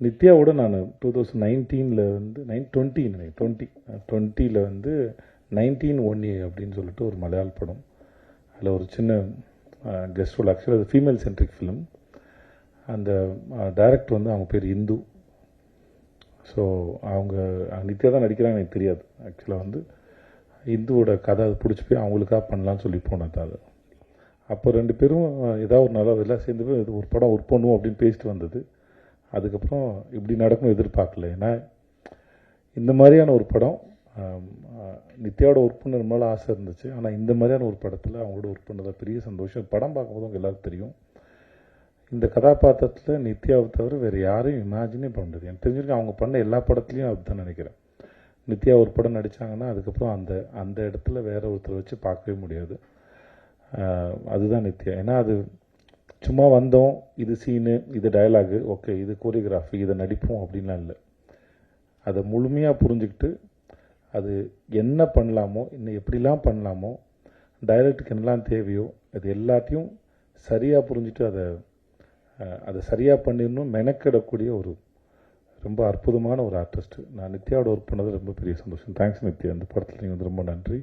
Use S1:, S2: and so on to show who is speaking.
S1: நித்யாவோட நான் 2019 வந்து 2020 வந்து 19 அப்படின்னு சொல்லிட்டு ஒரு மலையாள படம். அதில் ஒரு சின்ன கெஸ்ட் ரோல். ஆக்சுவலாக அது ஃபீமேல் சென்ட்ரிக் ஃபிலிம். அந்த டைரக்டர் வந்து அவங்க பேர் இந்து. ஸோ அவங்க நித்யா தான் நடிக்கிறாங்க, எனக்கு தெரியாது. ஆக்சுவலாக வந்து இந்துவோட கதை அது பிடிச்சி போய் அவங்களுக்காக பண்ணலான்னு சொல்லி போனது அது. அப்போ 2 பேரும் ஏதாவது ஒரு நல்லா எல்லாம் சேர்ந்து போய் இது ஒரு படம் ஒர்க் பண்ணுவோம் அப்படின்னு பேசிட்டு வந்தது. அதுக்கப்புறம் இப்படி நடக்கும் எதிர்பார்க்கல. ஏன்னா இந்த மாதிரியான ஒரு படம் நித்யாவோட ஒர்க் பண்ண ரொம்ப ஆசை இருந்துச்சு. ஆனால் இந்த மாதிரியான ஒரு படத்தில் அவங்களோட ஒர்க் பண்ணதாக பெரிய சந்தோஷம். படம் பார்க்கும்போது அவங்க எல்லாருக்கும் தெரியும். இந்த கதாபாத்திரத்தில் நித்யாவை தவிர வேறு யாரையும் இமேஜினே பண்ண முடியாது. எனக்கு தெரிஞ்சிருக்கு அவங்க பண்ண எல்லா படத்துலையும் அதுதான் நினைக்கிறேன். நித்யா ஒரு படம் நடித்தாங்கன்னா அதுக்கப்புறம் அந்த இடத்துல வேற ஒருத்தர் வச்சு பார்க்கவே முடியாது. அதுதான் நித்யா. ஏன்னா அது சும்மா வந்தோம், இது சீனு, இது டயலாகு, ஓகே இது கோரியோகிராஃபி, இதை நடிப்போம் அப்படின்லாம் இல்லை. அதை முழுமையாக புரிஞ்சுக்கிட்டு அது என்ன பண்ணலாமோ, இன்னும் எப்படிலாம் பண்ணலாமோ, டைரக்டுக்கு என்னெல்லாம் தேவையோ அது எல்லாத்தையும் சரியாக புரிஞ்சுட்டு அதை சரியாக பண்ணிடணும் மெனக்கிடக்கூடிய ஒரு ரொம்ப அற்புதமான ஒரு ஆர்டிஸ்ட்டு. நான் நித்யாவோட ஒர்க் பண்ணது ரொம்ப பெரிய சந்தோஷம். தேங்க்ஸ் நித்யா. இந்த படத்தில் நீங்கள் வந்து ரொம்ப நன்றி.